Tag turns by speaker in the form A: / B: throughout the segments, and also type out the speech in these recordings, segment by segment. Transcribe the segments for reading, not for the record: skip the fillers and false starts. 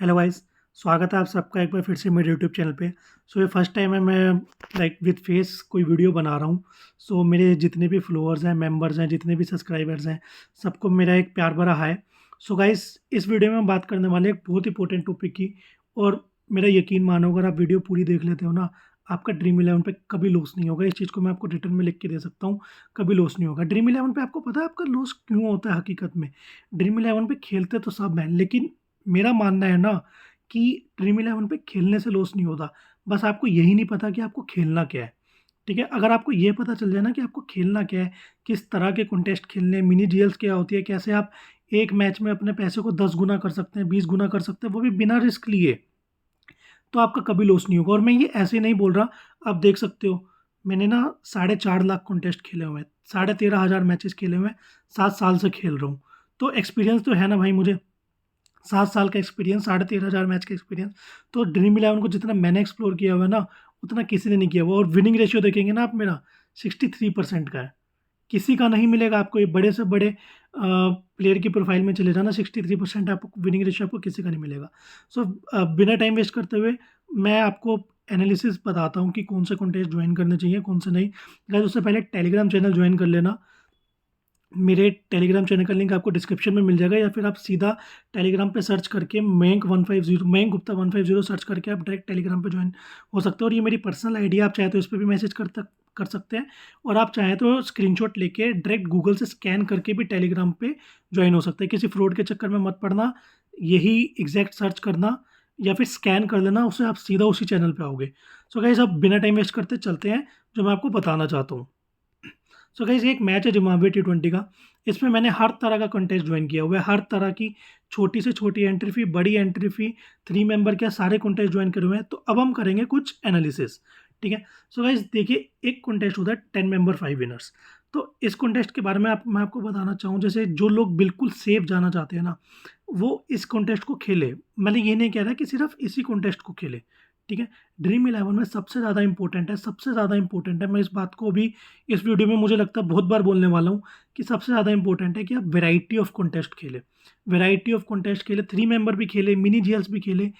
A: Hello guys. स्वागत है आप सबका एक बार फिर से मेरे यूट्यूब चैनल पे। ये फर्स्ट टाइम है मैं लाइक विद फेस कोई वीडियो बना रहा हूँ। मेरे जितने भी फॉलोअर्स हैं, मेंबर्स हैं, जितने भी सब्सक्राइबर्स हैं, सबको मेरा एक प्यार भरा हाय। गाइस, इस वीडियो में हम बात करने वाले हैं एक बहुत इंपॉर्टेंट टॉपिक की। और मेरा यकीन मानो, अगर आप वीडियो पूरी देख लेते हो ना, आपका ड्रीम इलेवन पे कभी लॉस नहीं होगा। इस चीज़ को मैं आपको रिटर्न में लिख के दे सकता हूँ, कभी लॉस नहीं होगा। ड्रीम इलेवन पे आपको पता है आपका लॉस क्यों होता है हकीकत में? ड्रीम इलेवन पे खेलते तो सब हैं, लेकिन मेरा मानना है ना कि ड्रीम इलेवन पे खेलने से लॉस नहीं होता। बस आपको यही नहीं पता कि आपको खेलना क्या है। ठीक है, अगर आपको ये पता चल जाए ना कि आपको खेलना क्या है, किस तरह के कॉन्टेस्ट खेलने हैं, मिनी जीएल्स क्या होती है, कैसे आप एक मैच में अपने पैसे को 10 गुना कर सकते हैं, 20 गुना कर सकते हैं, वो भी बिना रिस्क लिए, तो आपका कभी लॉस नहीं होगा। और मैं ये ऐसे नहीं बोल रहा, आप देख सकते हो मैंने ना 4.5 लाख कॉन्टेस्ट खेले हुए हैं, 13,500 मैचेस खेले हुए हैं, 7 साल से खेल रहा हूँ। तो एक्सपीरियंस तो है ना भाई मुझे, 7 साल का एक्सपीरियंस, 13,500 मैच का एक्सपीरियंस। तो ड्रीम इलेवन को जितना मैंने एक्सप्लोर किया हुआ है ना, उतना किसी ने नहीं किया हुआ। और विनिंग रेशियो देखेंगे ना आप, मेरा 63% का है। किसी का नहीं मिलेगा आपको। ये बड़े से बड़े प्लेयर की प्रोफाइल में चले जाना, 63% आपको विनिंग रेशियो आपको किसी का नहीं मिलेगा। बिना टाइम वेस्ट करते हुए मैं आपको एनालिसिस बताता हूँ कि कौन से कॉन्टेस्ट ज्वाइन करने चाहिए, कौन से नहीं। गाइस, उससे पहले टेलीग्राम चैनल ज्वाइन कर लेना। मेरे टेलीग्राम चैनल का लिंक आपको डिस्क्रिप्शन में मिल जाएगा, या फिर आप सीधा टेलीग्राम पे सर्च करके मयंक गुप्ता 150 सर्च करके आप डायरेक्ट टेलीग्राम पे ज्वाइन हो सकते हो। और ये मेरी पर्सनल आईडी है, आप चाहे तो इस पर भी मैसेज कर सकते हैं। और आप चाहें तो स्क्रीनशॉट लेके डायरेक्ट गूगल से स्कैन करके भी टेलीग्राम पे ज्वाइन हो सकते हैं। किसी फ्रॉड के चक्कर में मत पड़ना, यही एग्जैक्ट सर्च करना या फिर स्कैन कर लेना, उससे आप सीधा उसी चैनल पे आओगे। गाइस, अब बिना टाइम वेस्ट करते चलते हैं जो मैं आपको बताना चाहता हूँ। गाइस, एक मैच है जिम्बाब्वे T20 का। इसमें मैंने हर तरह का कंटेस्ट ज्वाइन किया हुआ है, हर तरह की, छोटी से छोटी एंट्री फी, बड़ी एंट्री फी, 3 मेंबर के सारे कंटेस्ट ज्वाइन करे हुए हैं। तो अब हम करेंगे कुछ एनालिसिस। ठीक है। गाइस देखिए, एक कंटेस्ट होता है 10 मेंबर 5 विनर्स। तो इस कंटेस्ट के बारे में मैं आपको बताना चाहूँ, जैसे जो लोग बिल्कुल सेफ जाना चाहते हैं ना, वो इस कंटेस्ट को खेले। मैंने ये नहीं कह रहा कि सिर्फ इसी कंटेस्ट को खेले। ठीक है। ड्रीम इलेवन में सबसे ज़्यादा इंपॉर्टेंट है, सबसे ज़्यादा इंपॉर्टेंट है। मैं इस बात को भी इस वीडियो में मुझे लगता है बहुत बार बोलने वाला हूँ कि सबसे ज़्यादा इंपॉर्टेंट है कि आप वैरायटी ऑफ कॉन्टेस्ट खेले। वैरायटी ऑफ कॉन्टेस्ट खेले, 3 मेंबर भी खेले, मिनी जीएल्स भी खेले,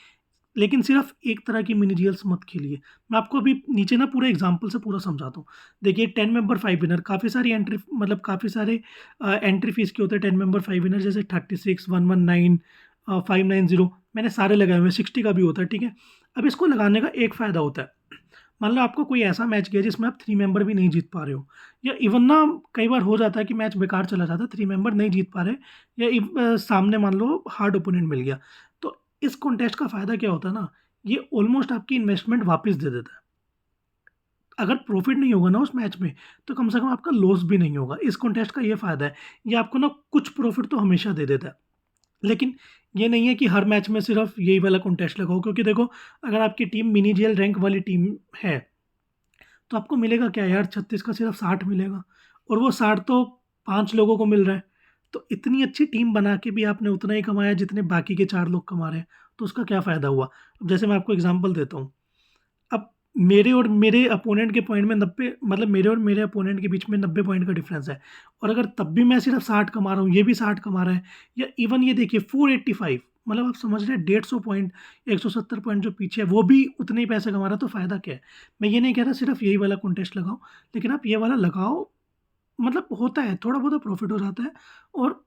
A: लेकिन सिर्फ एक तरह की मिनी जीएल्स मत खेलिए। मैं आपको अभी नीचे ना पूरे एग्जांपल से पूरा समझाता हूँ। देखिए, 10 मेंबर 5 विनर, काफ़ी सारी एंट्री, मतलब काफ़ी सारे एंट्री फीस के होते हैं 10 मेंबर 5 विनर, जैसे 36, 119, 590, मैंने सारे लगाए हुए हैं। 60 का भी होता है। ठीक है। अब इसको लगाने का एक फ़ायदा होता है, मान लो आपको कोई ऐसा मैच गया जिसमें आप 3 मेंबर भी नहीं जीत पा रहे हो, या इवन ना कई बार हो जाता है कि मैच बेकार चला जाता है, 3 मेंबर नहीं जीत पा रहे, या सामने मान लो हार्ड ओपोनेंट मिल गया। तो इस कॉन्टेस्ट का फ़ायदा क्या होता है ना, ये ऑलमोस्ट आपकी इन्वेस्टमेंट वापस दे देता है। अगर प्रॉफिट नहीं होगा ना उस मैच में, तो कम से कम आपका लॉस भी नहीं होगा। इस कॉन्टेस्ट का ये फ़ायदा है, ये आपको ना कुछ प्रॉफिट तो हमेशा दे देता है। लेकिन ये नहीं है कि हर मैच में सिर्फ यही वाला कॉन्टेस्ट लगाओ, क्योंकि देखो, अगर आपकी टीम मिनी जीएल रैंक वाली टीम है, तो आपको मिलेगा क्या यार, 36 का सिर्फ 60 मिलेगा, और वो 60 तो 5 लोगों को मिल रहा है। तो इतनी अच्छी टीम बना के भी आपने उतना ही कमाया जितने बाकी के 4 लोग कमा रहे हैं, तो उसका क्या फ़ायदा हुआ? अब जैसे मैं आपको एग्जांपल देता हूँ। अब मेरे और मेरे अपोनेंट के पॉइंट में 90, मतलब मेरे और मेरे अपोनेंट के बीच में 90 पॉइंट का डिफरेंस है, और अगर तब भी मैं सिर्फ 60 कमा रहा हूँ, ये भी 60 कमा रहा है, या इवन ये देखिए 485, मतलब आप समझ रहे हैं 150 पॉइंट, 170 पॉइंट जो पीछे है वो भी उतने ही पैसे कमा रहा है, तो फ़ायदा क्या है? मैं ये नहीं कह रहा सिर्फ यही वाला कॉन्टेस्ट लगाओ, लेकिन आप ये वाला लगाओ, मतलब होता है थोड़ा बहुत प्रॉफिट हो जाता है। और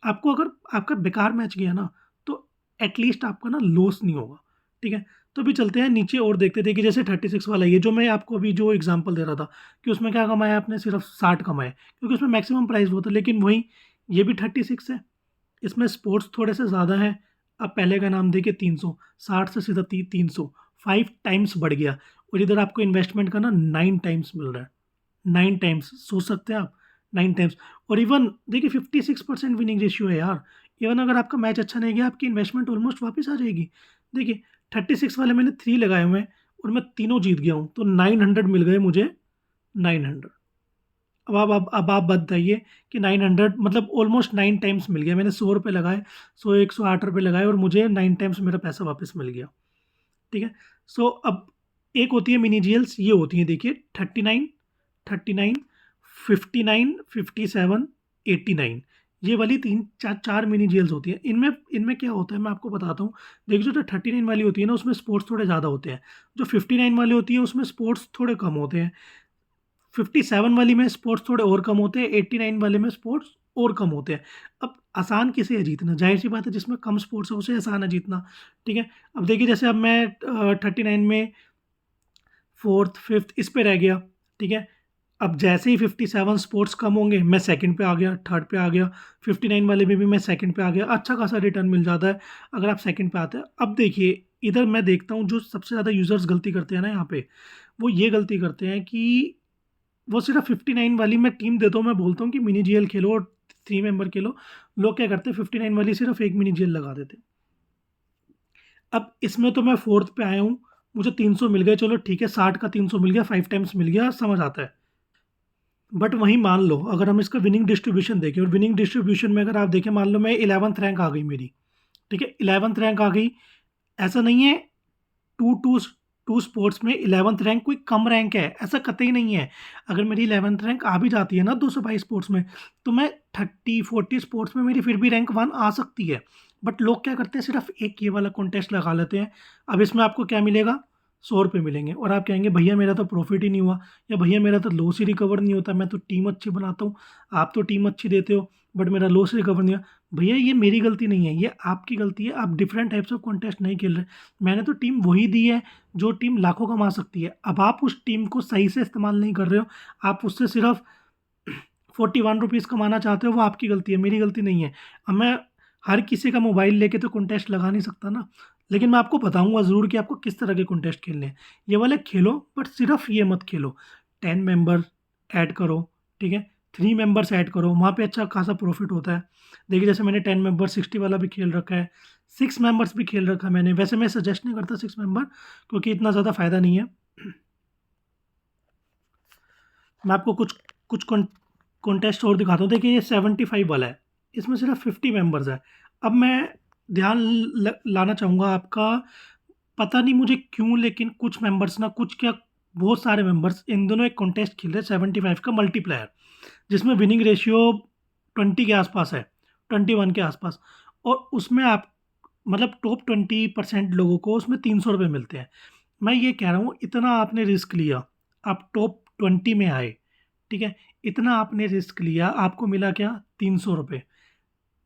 A: आपको अगर आपका बेकार मैच गया ना, तो एटलीस्ट आपका ना लॉस नहीं होगा। ठीक है। तो अभी चलते हैं नीचे और देखते थे कि जैसे 36 वाला, ये जो मैं आपको अभी जो एग्जांपल दे रहा था, कि उसमें क्या कमाया आपने, सिर्फ 60 कमाए, क्योंकि उसमें मैक्सिमम प्राइस वो था। लेकिन वही ये भी 36 है, इसमें स्पोर्ट्स थोड़े से ज़्यादा है। अब पहले का नाम देखिए 300, 60 से सीधा 300, 5 टाइम्स बढ़ गया। और इधर आपको इन्वेस्टमेंट का ना 9 टाइम्स मिल रहा है। 9 टाइम्स, सोच सकते हैं आप, 9 टाइम्स। और इवन देखिए 56% विनिंग रेशियो है यार। इवन अगर आपका मैच अच्छा नहीं गया, आपकी इन्वेस्टमेंट ऑलमोस्ट वापस आ जाएगी। देखिए, 36 वाले मैंने 3 लगाए हुए हैं, और मैं तीनों जीत गया हूँ, तो 900 मिल गए मुझे, 900। अब आप बताइए कि 900 मतलब ऑलमोस्ट 9 टाइम्स मिल गया। मैंने 100 रुपये लगाए, 108 रुपये लगाए, और मुझे 9 टाइम्स मेरा पैसा वापस मिल गया। ठीक है। अब एक होती है मिनी जीएल्स, ये होती है देखिए 39, 39, 59, 57, 89, ये वाली 3 4 मिनी जेल्स होती है। इनमें इनमें क्या होता है मैं आपको बताता हूँ। देखिए जो 39 वाली होती है ना उसमें स्पोर्ट्स थोड़े ज़्यादा होते हैं। जो 59 वाली होती है उसमें स्पोर्ट्स थोड़े कम होते हैं। 57 वाली में स्पोर्ट्स थोड़े और कम होते हैं, 89 वाले में स्पोर्ट्स और कम होते हैं। अब आसान किसे है जीतना? ज़ाहिर-सी बात है जिसमें कम स्पोर्ट्स है उसे आसान है जीतना, ठीक है? अब देखिए जैसे अब मैं 39 में 4th, 5th इस पे रह गया, ठीक है? अब जैसे ही 57 स्पोर्ट्स कम होंगे, मैं सेकंड पे आ गया, थर्ड पे आ गया, 59 वाले में भी मैं सेकंड पे आ गया, अच्छा खासा रिटर्न मिल जाता है अगर आप सेकंड पे आते हैं। अब देखिए, इधर मैं देखता हूँ जो सबसे ज़्यादा यूज़र्स गलती करते हैं ना यहाँ पे, वो ये गलती करते हैं कि वो सिर्फ 59 वाली मैं टीम देता हूँ, मैं बोलता हूँ कि मिनी जीएल खेलो और 3 मेंबर खेलो। लोग क्या करते हैं 59 वाली सिर्फ 1 मिनी जीएल लगा देते हैं। अब इसमें तो मैं 4th पे आया हूँ, मुझे 300 मिल गए, चलो ठीक है 60 का 300 मिल गया, 5 टाइम्स मिल गया, समझ आता है। बट वहीं मान लो अगर हम इसका विनिंग डिस्ट्रीब्यूशन देखें और विनिंग डिस्ट्रीब्यूशन में अगर आप देखें, मान लो मैं 11th रैंक आ गई मेरी, ठीक है? 11th रैंक आ गई, ऐसा नहीं है टू टू टू स्पोर्ट्स में 11th रैंक कोई कम रैंक है, ऐसा कतई नहीं है। अगर मेरी 11th रैंक आ भी जाती है ना 222 स्पोर्ट्स में, तो मैं 30-40 स्पोर्ट्स में मेरी फिर भी रैंक 1 आ सकती है। बट लोग क्या करते हैं सिर्फ एक ये वाला कॉन्टेस्ट लगा लेते हैं। अब इसमें आपको क्या मिलेगा? 100 रुपये मिलेंगे और आप कहेंगे भैया मेरा तो प्रॉफिट ही नहीं हुआ, या भैया मेरा तो लॉस ही रिकवर नहीं होता, मैं तो टीम अच्छी बनाता हूँ, आप तो टीम अच्छी देते हो बट मेरा लॉस रिकवर नहीं हुआ। भैया ये मेरी गलती नहीं है, ये आपकी गलती है, आप डिफरेंट टाइप्स ऑफ कॉन्टेस्ट नहीं खेल रहे। मैंने तो टीम वही दी है जो टीम लाखों कमा सकती है। अब आप उस टीम को सही से इस्तेमाल नहीं कर रहे हो, आप उससे सिर्फ 41 रुपीज़ कमाना चाहते हो, वो आपकी गलती है, मेरी गलती नहीं है। अब मैं हर किसी का मोबाइल लेके तो कॉन्टेस्ट लगा नहीं सकता ना, लेकिन मैं आपको बताऊंगा ज़रूर कि आपको किस तरह के कॉन्टेस्ट खेलने हैं। ये वाले खेलो बट सिर्फ ये मत खेलो। 10 मेंबर ऐड करो, ठीक है? 3 मेंबर्स ऐड करो, वहाँ पे अच्छा खासा प्रॉफिट होता है। देखिए जैसे मैंने 10 मेंबर 60 वाला भी खेल रखा है, 6 मेंबर्स भी खेल रखा है मैंने। वैसे मैं सजेस्ट नहीं करता 6 मेंबर, क्योंकि इतना ज़्यादा फ़ायदा नहीं है। मैं आपको कुछ कुछ कॉन्टेस्ट और दिखाता हूँ। देखिए ये 75 वाला है, इसमें सिर्फ 50 मेंबर्स हैं। अब मैं ध्यान लाना चाहूँगा आपका, पता नहीं मुझे क्यों, लेकिन कुछ मेंबर्स ना, कुछ क्या बहुत सारे मेंबर्स इन दोनों एक कॉन्टेस्ट खेल रहे हैं 75 का मल्टीप्लायर, जिसमें विनिंग रेशियो 20 के आसपास है, 21 के आसपास। और उसमें आप मतलब टॉप 20% लोगों को उसमें 300 रुपये मिलते हैं। मैं ये कह रहा हूँ इतना आपने रिस्क लिया, आप टॉप 20 में आए, ठीक है? इतना आपने रिस्क लिया, आपको मिला क्या? 300 रुपये।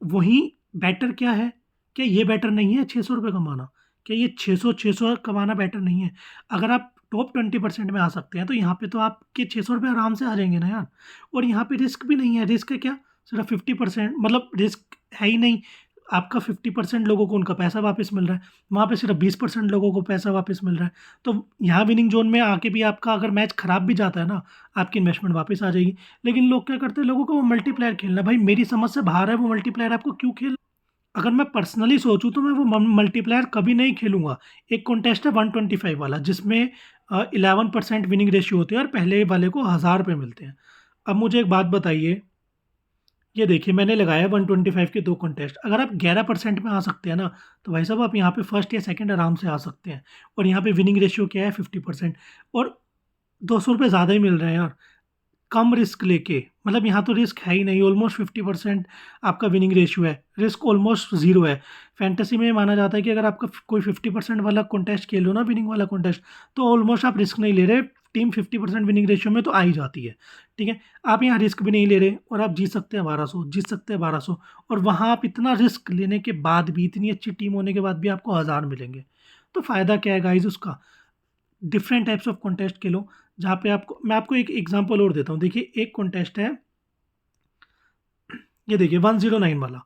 A: वहीं बेटर क्या है? क्या ये बेटर नहीं है 600 रुपये कमाना? क्या ये 600 कमाना बेटर नहीं है? अगर आप टॉप 20% में आ सकते हैं तो यहाँ पे तो आपके 600 रुपये आराम से आ जाएंगे ना यार। और यहाँ पे रिस्क भी नहीं है। रिस्क है क्या? सिर्फ 50%, मतलब रिस्क है ही नहीं। आपका 50% लोगों को उनका पैसा वापस मिल रहा है, वहाँ पे सिर्फ 20% लोगों को पैसा वापस मिल रहा है। तो यहाँ विनिंग जोन में आके भी आपका अगर मैच खराब भी जाता है ना, आपकी इन्वेस्टमेंट वापस आ जाएगी। लेकिन लोग क्या करते हैं, लोगों को वो मल्टीप्लायर खेलना है। भाई मेरी समझ से बाहर है वो मल्टीप्लायर, आपको क्यों खेल? अगर मैं पर्सनली सोचूँ तो मैं वो मल्टीप्लायर कभी नहीं खेलूँगा। एक कॉन्टेस्ट है 125 वाला, जिसमें 11% विनिंग रेशियो होती है और पहले वाले को 1000 रुपये मिलते हैं। अब मुझे एक बात बताइए, ये देखिए मैंने लगाया 125 के 2 कॉन्टेस्ट, अगर आप 11% में आ सकते हैं ना, तो भाई साहब आप यहाँ पे फर्स्ट या सेकंड आराम से आ सकते हैं। और यहाँ पे विनिंग रेशियो क्या है? 50%। और 200 रुपये ज़्यादा ही मिल रहे हैं यार, कम रिस्क लेके। मतलब यहाँ तो रिस्क है ही नहीं, ऑलमोस्ट 50% आपका विनिंग रेशियो है, रिस्क ऑलमोस्ट ज़ीरो है। फैंटेसी में माना जाता है कि अगर आपका कोई 50% वाला कॉन्टेस्ट खेल लो ना, विनिंग वाला कॉन्टेस्ट, तो ऑलमोस्ट आप रिस्क नहीं ले रहे, टीम 50% विनिंग रेशियो में तो आ ही जाती है, ठीक है? आप यहाँ रिस्क भी नहीं ले रहे और आप जीत सकते हैं 1200, जीत सकते हैं 1200। और वहाँ आप इतना रिस्क लेने के बाद भी, इतनी अच्छी टीम होने के बाद भी आपको 1000 मिलेंगे, तो फ़ायदा क्या है गाइज़ उसका? डिफरेंट टाइप्स ऑफ कॉन्टेस्ट खेलो, जहाँ पे आपको, मैं आपको एक एग्जांपल और देता हूँ। देखिए एक कॉन्टेस्ट है, ये देखिए 109 वाला।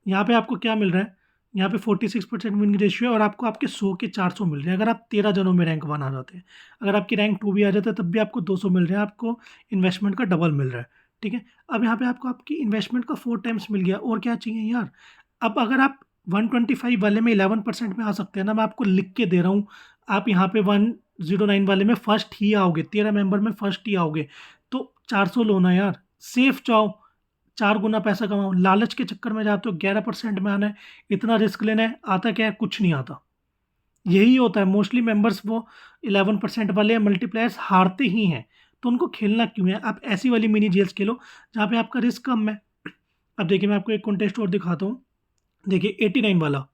A: यहाँ पे आपको क्या मिल रहा है? यहाँ पे 46% विनिंग रेशियो है और आपको आपके 100 के 400 मिल रहे हैं अगर आप 13 जनों में रैंक 1 आ जाते हैं। अगर आपकी रैंक 2 भी आ जाता है तब भी आपको 200 मिल रहे हैं, आपको इन्वेस्टमेंट का डबल मिल रहा है, ठीक है? अब यहाँ पे आपको आपकी इन्वेस्टमेंट का 4 टाइम्स मिल गया, और क्या चाहिए यार? अब अगर आप 125 वाले में 11% में आ सकते हैं ना, मैं आपको लिख के दे रहा हूँ, आप यहाँ पे 109 वाले में फर्स्ट ही आओगे, 13 मेंबर में फर्स्ट ही आओगे। तो 400 लो ना यार, सेफ जाओ, 4 गुना पैसा कमाओ। लालच के चक्कर में जाते हो, 11% में आना है, इतना रिस्क लेना है, आता क्या है? कुछ नहीं आता। यही होता है मोस्टली मेंबर्स, वो 11% वाले मल्टीप्लायर्स हारते ही हैं। तो उनको खेलना क्यों है? आप ऐसी वाली मिनी जेल्स खेलो जहाँ पे आपका रिस्क कम है। अब देखिए मैं आपको एक कॉन्टेस्ट और दिखाता हूँ। देखिए 89 वाला,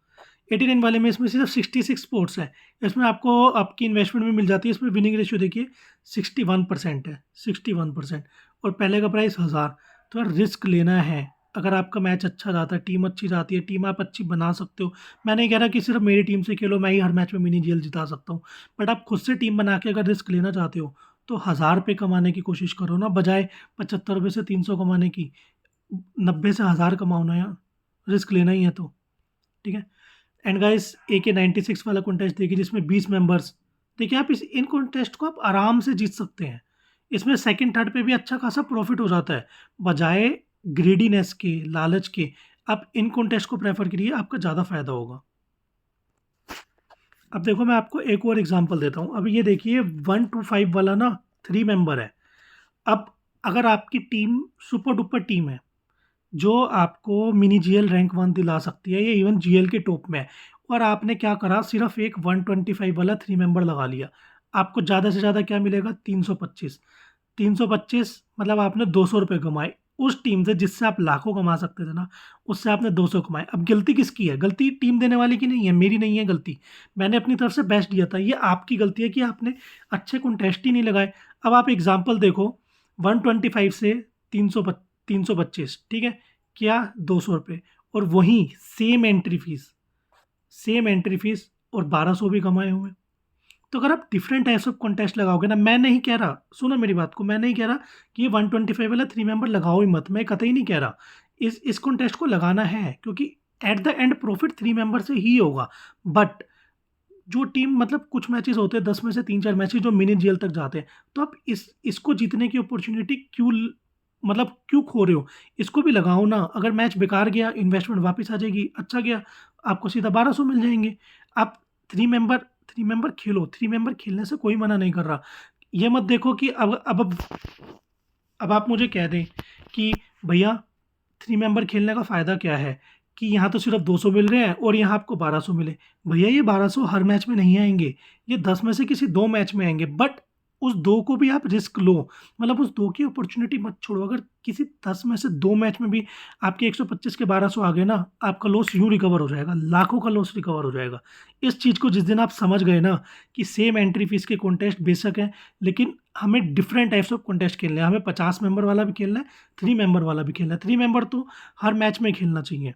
A: 89 वाले में इसमें सिर्फ 66 स्पोर्ट्स है। इसमें आपको आपकी इन्वेस्टमेंट भी मिल जाती है। इसमें विनिंग रेशियो देखिए 61% है, 61%। और पहले का प्राइस 1000। तो यार रिस्क लेना है। अगर आपका मैच अच्छा जाता है, टीम अच्छी जाती है, टीम आप अच्छी बना सकते हो। मैं नहीं कह रहा कि सिर्फ मेरी टीम से खेलो, मैं ही हर मैच में मिनी जीएल जिता सकता हूँ। बट आप खुद से टीम बना के अगर रिस्क लेना चाहते हो तो 1000 रुपये कमाने की कोशिश करो ना, बजाय 75 रुपये से 300 कमाने की। 90 से 1000 कमाओ ना यार, रिस्क लेना ही है तो। ठीक है। एंड गाइस AK96 वाला कॉन्टेस्ट देखिए जिसमें 20 मेंबर्स। देखिए आप इस इन कॉन्टेस्ट को आप आराम से जीत सकते हैं। इसमें सेकंड थर्ड पे भी अच्छा खासा प्रॉफिट हो जाता है। बजाय ग्रीडीनेस के, लालच के, आप इन कॉन्टेस्ट को प्रेफर करिए, आपका ज़्यादा फायदा होगा। अब देखो मैं आपको एक और एग्जांपल देता हूँ। अब ये देखिए 1 to 5 वाला ना 3 मेंबर है। अब अगर आपकी टीम सुपर डुपर टीम है जो आपको मिनी जीएल रैंक 1 दिला सकती है, या इवन जीएल के टॉप में है, और आपने क्या करा, सिर्फ एक 125 वाला 3 मेंबर लगा लिया, आपको ज़्यादा से ज़्यादा क्या मिलेगा, 325। 325 मतलब आपने 200 रुपये कमाए। उस टीम से जिससे आप लाखों कमा सकते थे ना, उससे आपने 200 कमाए। अब गलती किसकी है? गलती टीम देने वाले की नहीं है, मेरी नहीं है गलती। मैंने अपनी तरफ से बेस्ट दिया था। ये आपकी गलती है कि आपने अच्छे कॉन्टेस्ट ही नहीं लगाए। अब आप एग्जाम्पल देखो, 125 से 325, ठीक है, क्या 200 रुपये, और वहीं सेम एंट्री फीस और 1200 भी कमाए हुए। तो अगर आप डिफरेंट टाइप्स ऑफ कॉन्टेस्ट लगाओगे ना, मैं नहीं कह रहा, सुनो मेरी बात को, मैं नहीं कह रहा कि ये 125 वाला 3 मेंबर लगाओ ही मत, मैं कतई नहीं कह रहा। इस कॉन्टेस्ट को लगाना है, क्योंकि at the end profit 3 member से ही होगा। बट जो टीम, मतलब कुछ मैचेस होते हैं 10 में से 3-4 मैचेस जो मिनी जीएल तक जाते हैं, तो आप इसको जीतने की अपॉर्चुनिटी मतलब क्यों खो रहे हो? इसको भी लगाओ ना। अगर मैच बेकार गया, इन्वेस्टमेंट वापस आ जाएगी, अच्छा गया, आपको सीधा 1200 मिल जाएंगे। आप 3 मेंबर खेलो, 3 मेंबर खेलने से कोई मना नहीं कर रहा। ये मत देखो कि अब आप मुझे कह दें कि भैया 3 मेंबर खेलने का फ़ायदा क्या है, कि यहाँ तो सिर्फ 200 मिल रहे हैं और यहाँ आपको 1200 मिले। भैया ये 1200 हर मैच में नहीं आएंगे, ये 10 में से किसी 2 मैच में आएंगे। बट उस 2 को भी आप रिस्क लो, मतलब उस 2 की अपॉर्चुनिटी मत छोड़ो। अगर किसी 10 में से 2 मैच में भी आपके 125 के 1200 आ गए ना, आपका लॉस यूँ रिकवर हो जाएगा, लाखों का लॉस रिकवर हो जाएगा। इस चीज़ को जिस दिन आप समझ गए ना कि सेम एंट्री फीस के कॉन्टेस्ट बेशक हैं, लेकिन हमें डिफरेंट टाइप्स ऑफ कॉन्टेस्ट खेलने हैं। हमें 50 मेंबर वाला भी खेलना है, 3 मेंबर वाला भी खेलना है। 3 मेंबर तो हर मैच में खेलना चाहिए,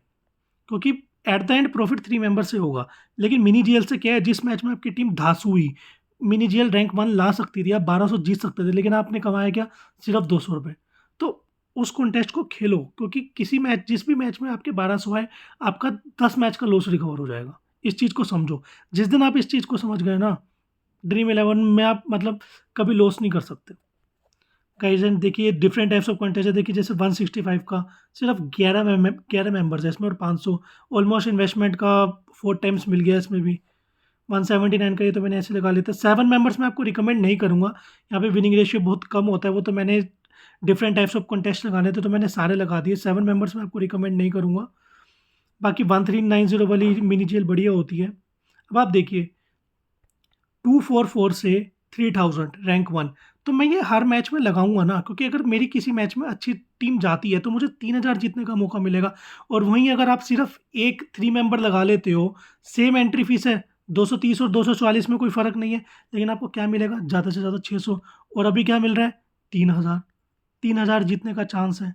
A: क्योंकि at the end profit 3 member से होगा। लेकिन मिनी जीएल से क्या है, जिस मैच में आपकी टीम धांसू हुई, मिनी जीएल रैंक 1 ला सकती थी, आप 1200 जीत सकते थे, लेकिन आपने कमाया क्या, सिर्फ 200 रुपये। तो उस कॉन्टेस्ट को खेलो, क्योंकि किसी मैच, जिस भी मैच में आपके 1200 आए, आपका 10 मैच का लॉस रिकवर हो जाएगा। इस चीज़ को समझो। जिस दिन आप इस चीज़ को समझ गए ना, ड्रीम 11 में आप मतलब कभी लॉस नहीं कर सकते। गाइस एंड देखिए डिफरेंट टाइप्स ऑफ कंटेस्ट है। देखिए जैसे 165 का सिर्फ 11 मेंबर्स है इसमें, और 500 ऑलमोस्ट इन्वेस्टमेंट का 4 टाइम्स मिल गया इसमें भी। 179 का ये तो मैंने ऐसे लगा लिया था। 7 मेंबर्स में आपको रिकमेंड नहीं करूँगा, यहाँ पे विनिंग रेशियो बहुत कम होता है। वो तो मैंने डिफरेंट टाइप्स ऑफ कंटेस्ट लगाने थे तो मैंने सारे लगा दिए। 7 मेंबर्स में आपको रिकमेंड नहीं करूँगा। बाकी 1390 वाली मिनी जेल बढ़िया होती है। अब आप देखिए 244 से 3000 रैंक 1, तो मैं ये हर मैच में लगाऊंगा ना, क्योंकि अगर मेरी किसी मैच में अच्छी टीम जाती है तो मुझे 3000 जीतने का मौका मिलेगा। और वहीं अगर आप सिर्फ एक 3 मेंबर लगा लेते हो, सेम एंट्री फीस है 230 और 244 में कोई फ़र्क नहीं है, लेकिन आपको क्या मिलेगा, ज़्यादा से ज़्यादा 600। और अभी क्या मिल रहा है, 3000। 3000 जीतने का चांस है,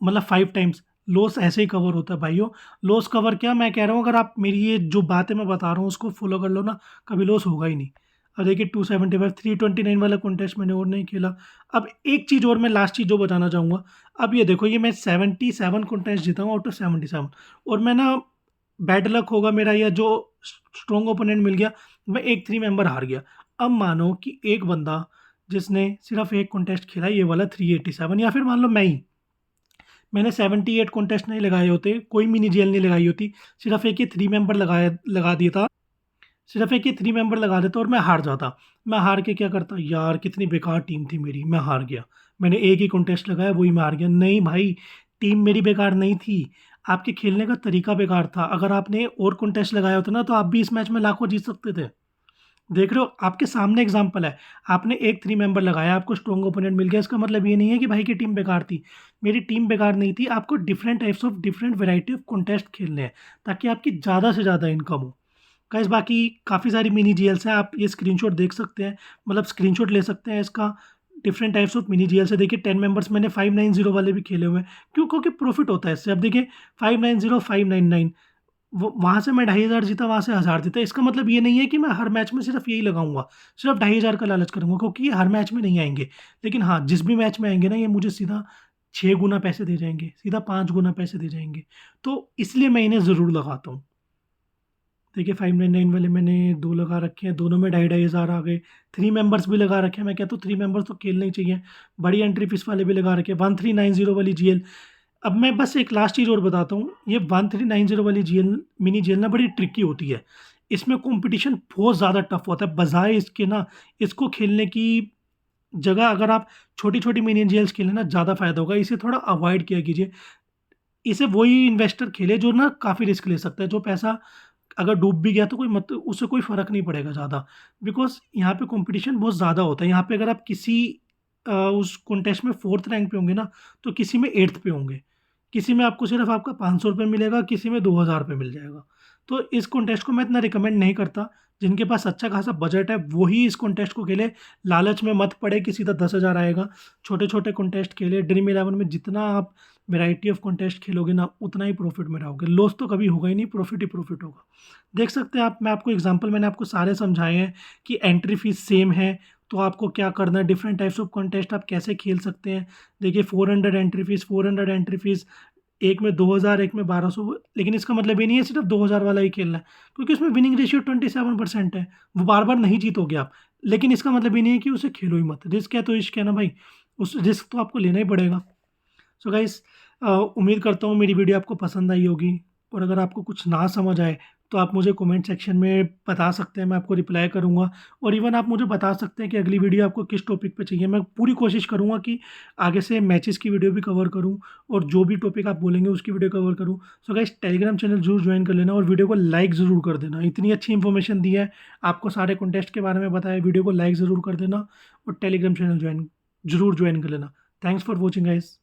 A: मतलब 5 टाइम्स। लॉस ऐसे ही कवर होता है भाइयों। लॉस कवर क्या, मैं कह रहा हूँ अगर आप मेरी ये जो बातें मैं बता रहा हूँ उसको फॉलो कर लो ना, कभी लॉस होगा ही नहीं। अब देखिए 275, 329 वाला कॉन्टेस्ट मैंने और नहीं खेला। अब एक चीज़ और, मैं लास्ट चीज़ जो बताना चाहूँगा। अब ये देखो, ये मैं 77 कॉन्टेस्ट जीता हूँ आउट ऑफ 77, और मैं ना बैड लक होगा मेरा, या जो स्ट्रॉन्ग ओपोनेंट मिल गया, मैं एक 3 मेंबर हार गया। अब मानो कि एक बंदा जिसने सिर्फ एक कॉन्टेस्ट खेला, ये वाला 387, या फिर मान लो मैंने 78 कॉन्टेस्ट नहीं लगाए होते, कोई मिनी जेल नहीं लगाई होती, सिर्फ एक ही 3 मेंबर लगा दिया था, सिर्फ एक ही 3 मेंबर लगा देता और मैं हार जाता। मैं हार के क्या करता, यार कितनी बेकार टीम थी मेरी, मैं हार गया, मैंने एक ही कॉन्टेस्ट लगाया वही मैं हार गया। नहीं भाई, टीम मेरी बेकार नहीं थी, आपके खेलने का तरीका बेकार था। अगर आपने और कॉन्टेस्ट लगाया होता ना, तो आप भी इस मैच में लाखों जीत सकते थे। देख रहे हो, आपके सामने एग्जांपल है। आपने एक 3 मेंबर लगाया, आपको स्ट्रॉन्ग ओपोनेंट मिल गया, इसका मतलब ये नहीं है कि भाई की टीम बेकार थी। मेरी टीम बेकार नहीं थी, आपको different types of different variety of contest खेलने हैं, ताकि आपकी ज़्यादा से ज़्यादा इनकम हो। गाइस बाकी काफ़ी सारी मिनी जीएल्स हैं, आप ये स्क्रीनशॉट देख सकते हैं, मतलब स्क्रीनशॉट ले सकते हैं इसका। डिफरेंट टाइप्स ऑफ मिनी जीएल्स है। देखिए 10 मेंबर्स मैंने 590 वाले भी खेले हुए हैं। क्यों? क्योंकि प्रॉफिट होता है इससे। अब देखिए 590 599, वो वहाँ से मैं 2500 जीता, वहाँ से 1000 जीता। इसका मतलब ये नहीं है कि मैं हर मैच में सिर्फ यही लगाऊंगा, सिर्फ 2500 का लालच करूंगा, क्योंकि ये हर मैच में नहीं आएंगे। लेकिन हाँ, जिस भी मैच में आएंगे ना, ये मुझे सीधा 6 गुना पैसे दे जाएंगे, सीधा 5 गुना पैसे दे जाएंगे। तो इसलिए मैं इन्हें ज़रूर लगाता हूँ। देखिए 599 वाले मैंने 2 लगा रखे हैं, दोनों में 2500 आ गए। 3 मेंबर्स भी लगा रखे हैं। मैं कहता हूँ 3 मेंबर्स तो खेलने ही चाहिए। बड़ी एंट्री फीस वाले भी लगा रखे हैं। 1390 वाली जीएल। अब मैं बस एक लास्ट चीज़ और बताता हूँ, ये 1390 वाली जीएल मिनी जीएल ना बड़ी ट्रिकी होती है। इसमें कॉम्पिटिशन बहुत ज़्यादा टफ होता है। बजाय इसके ना, इसको खेलने की जगह अगर आप छोटी-छोटी मिनी जेल्स खेलें ना, ज़्यादा फ़ायदा होगा। इसे थोड़ा अवॉइड किया कीजिए। इसे वही इन्वेस्टर खेले जो ना काफ़ी रिस्क ले सकता है, जो पैसा अगर डूब भी गया तो कोई मत उससे कोई फ़र्क नहीं पड़ेगा ज़्यादा। बिकॉज़ यहाँ पे कॉम्पिटिशन बहुत ज़्यादा होता है। यहाँ पे अगर आप किसी उस कॉन्टेस्ट में 4th रैंक पे होंगे ना, तो किसी में 8th पे होंगे। किसी में आपको सिर्फ़ आपका ₹500 मिलेगा, किसी में ₹2000 मिल जाएगा। तो इस कॉन्टेस्ट को मैं इतना रिकमेंड नहीं करता। जिनके पास अच्छा खासा बजट है, वो ही इस कॉन्टेस्ट को खेले। लालच में मत पड़े कि सीधा 10,000 आएगा। छोटे-छोटे कॉन्टेस्ट खेले। ड्रीम इलेवन में जितना आप वैरायटी ऑफ कॉन्टेस्ट खेलोगे ना, उतना ही प्रॉफिट में रहोगे। लॉस तो कभी होगा ही नहीं, प्रॉफिट ही प्रॉफिट होगा। देख सकते हैं आप, मैं आपको एग्जांपल मैंने आपको सारे समझाए हैं कि एंट्री फीस सेम है, तो आपको क्या करना है, डिफरेंट टाइप्स ऑफ कॉन्टेस्ट आप कैसे खेल सकते हैं। देखिए 400 एंट्री फीस, 400 एंट्री फीस, एक में 2000, एक में 1200। लेकिन इसका मतलब ये नहीं है सिर्फ 2000 वाला ही खेलना है, क्योंकि उसमें विनिंग रेशियो 27% है। वो बार बार नहीं जीतोगे आप। लेकिन इसका मतलब ये नहीं है कि उसे खेलो ही मत। रिस्क है तो इश्क है ना भाई, उस रिस्क तो आपको लेना ही पड़ेगा। सो गाइस, उम्मीद करता हूँ मेरी वीडियो आपको पसंद आई होगी। और अगर आपको कुछ ना समझ आए तो आप मुझे कमेंट सेक्शन में बता सकते हैं, मैं आपको रिप्लाई करूँगा। और इवन आप मुझे बता सकते हैं कि अगली वीडियो आपको किस टॉपिक पे चाहिए। मैं पूरी कोशिश करूँगा कि आगे से मैचेस की वीडियो भी कवर करूँ, और जो भी टॉपिक आप बोलेंगे उसकी वीडियो कवर करूँ। सो गाइस, टेलीग्राम चैनल जरूर ज्वाइन कर लेना, और वीडियो को लाइक ज़रूर कर देना। इतनी अच्छी इन्फॉर्मेशन दी है, आपको सारे कॉन्टेस्ट के बारे में बताया, वीडियो को लाइक ज़रूर कर देना, और टेलीग्राम चैनल जरूर ज्वाइन कर लेना। Thanks for watching guys.